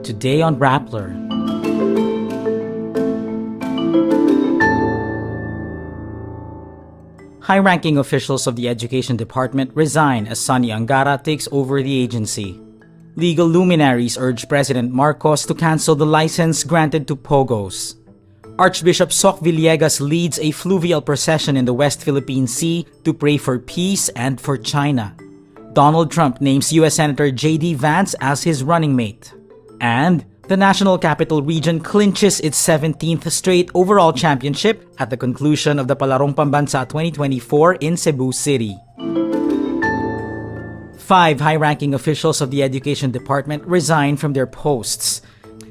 today on Rappler. High-ranking officials of the Education Department resign as Sonny Angara takes over the agency. Legal luminaries urge President Marcos to cancel the license granted to Pogos. Archbishop Soc Villegas leads a fluvial procession in the West Philippine Sea to pray for peace and for China. Donald Trump names U.S. Senator J.D. Vance as his running mate. And the National Capital Region clinches its 17th straight overall championship at the conclusion of the Palarong Pambansa 2024 in Cebu City. 5 high-ranking officials of the Education Department resigned from their posts.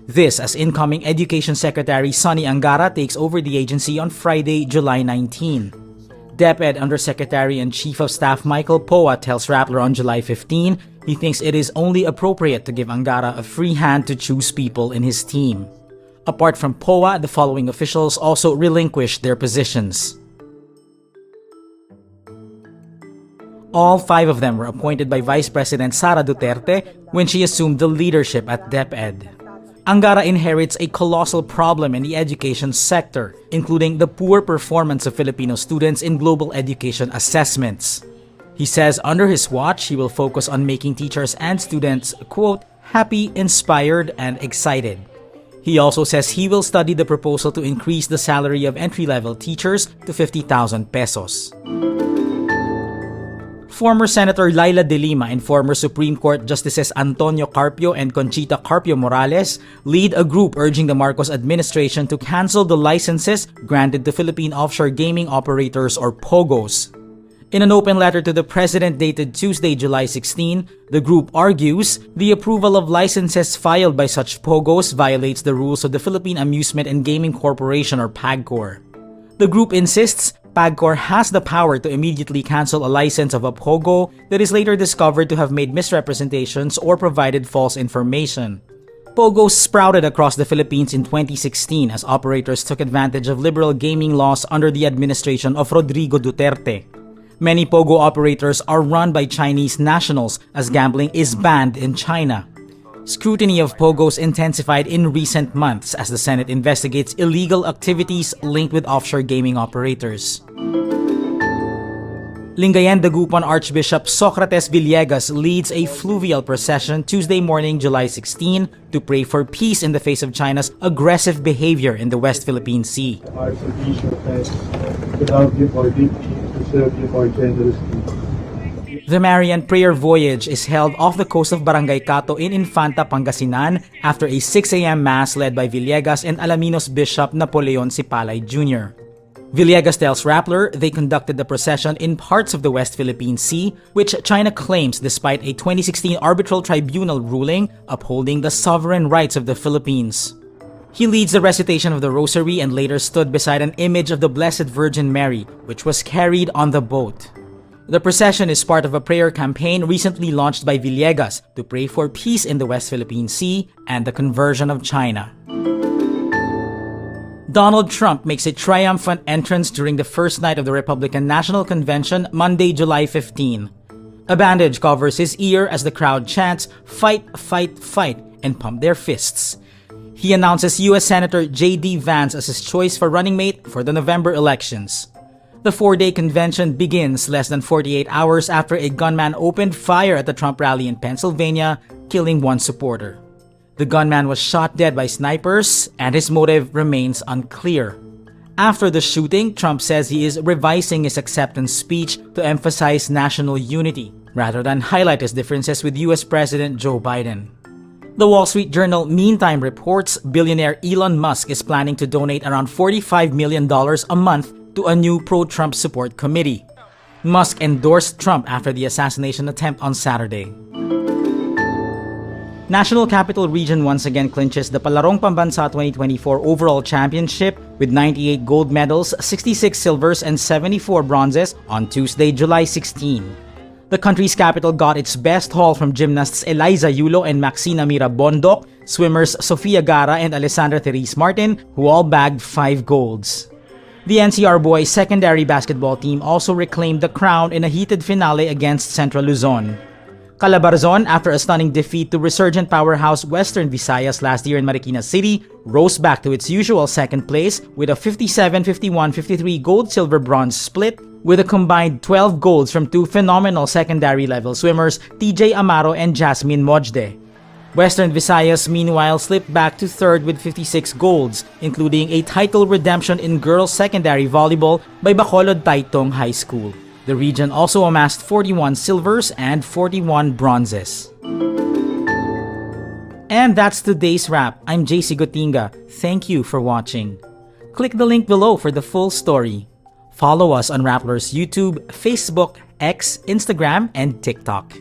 This as incoming Education Secretary Sonny Angara takes over the agency on Friday, July 19. DepEd Undersecretary and Chief of Staff Michael Poa tells Rappler on July 15 he thinks it is only appropriate to give Angara a free hand to choose people in his team. Apart from Poa, the following officials also relinquished their positions. All 5 of them were appointed by Vice President Sara Duterte when she assumed the leadership at DepEd. Angara inherits a colossal problem in the education sector, including the poor performance of Filipino students in global education assessments. He says under his watch, he will focus on making teachers and students, quote, happy, inspired, and excited. He also says he will study the proposal to increase the salary of entry-level teachers to 50,000 pesos. Former Senator Laila De Lima and former Supreme Court Justices Antonio Carpio and Conchita Carpio Morales lead a group urging the Marcos administration to cancel the licenses granted to Philippine offshore gaming operators or POGOs. In an open letter to the President dated Tuesday, July 16, the group argues the approval of licenses filed by such POGOs violates the rules of the Philippine Amusement and Gaming Corporation or PAGCOR. The group insists PAGCOR has the power to immediately cancel a license of a POGO that is later discovered to have made misrepresentations or provided false information. POGOs sprouted across the Philippines in 2016 as operators took advantage of liberal gaming laws under the administration of Rodrigo Duterte. Many POGO operators are run by Chinese nationals as gambling is banned in China. Scrutiny of POGOs intensified in recent months as the Senate investigates illegal activities linked with offshore gaming operators. Lingayen Dagupan Archbishop Socrates Villegas leads a fluvial procession Tuesday morning, July 16, to pray for peace in the face of China's aggressive behavior in the West Philippine Sea. Archbishop has without you for duty to serve you more generously. The Marian prayer voyage is held off the coast of Barangay Cato in Infanta, Pangasinan after a 6 a.m. mass led by Villegas and Alaminos Bishop Napoleon Sipalay Jr. Villegas tells Rappler they conducted the procession in parts of the West Philippine Sea, which China claims despite a 2016 arbitral tribunal ruling upholding the sovereign rights of the Philippines. He leads the recitation of the Rosary and later stood beside an image of the Blessed Virgin Mary, which was carried on the boat. The procession is part of a prayer campaign recently launched by Villegas to pray for peace in the West Philippine Sea and the conversion of China. Donald Trump makes a triumphant entrance during the first night of the Republican National Convention, Monday, July 15. A bandage covers his ear as the crowd chants, "Fight, fight, fight," and pump their fists. He announces U.S. Senator J.D. Vance as his choice for running mate for the November elections. The 4-day convention begins less than 48 hours after a gunman opened fire at the Trump rally in Pennsylvania, killing one supporter. The gunman was shot dead by snipers, and his motive remains unclear. After the shooting, Trump says he is revising his acceptance speech to emphasize national unity, rather than highlight his differences with US President Joe Biden. The Wall Street Journal meantime reports billionaire Elon Musk is planning to donate around $45 million a month to a new pro-Trump support committee. Musk endorsed Trump after the assassination attempt on Saturday. National Capital Region once again clinches the Palarong Pambansa 2024 overall championship with 98 gold medals, 66 silvers, and 74 bronzes on Tuesday, July 16. The country's capital got its best haul from gymnasts Eliza Yulo and Maxina Mira Bondok, swimmers Sofia Gara and Alessandra Therese Martin, who all bagged 5 golds. The NCR boys secondary basketball team also reclaimed the crown in a heated finale against Central Luzon. Calabarzon, after a stunning defeat to resurgent powerhouse Western Visayas last year in Marikina City, rose back to its usual second place with a 57-51-53 gold-silver-bronze split, with a combined 12 golds from two phenomenal secondary-level swimmers, TJ Amaro and Jasmine Mojde. Western Visayas, meanwhile, slipped back to third with 56 golds, including a title redemption in girls secondary volleyball by Bacolod Taytong High School. The region also amassed 41 silvers and 41 bronzes. And that's today's wrap. I'm JC Gotinga. Thank you for watching. Click the link below for the full story. Follow us on Rappler's YouTube, Facebook, X, Instagram, and TikTok.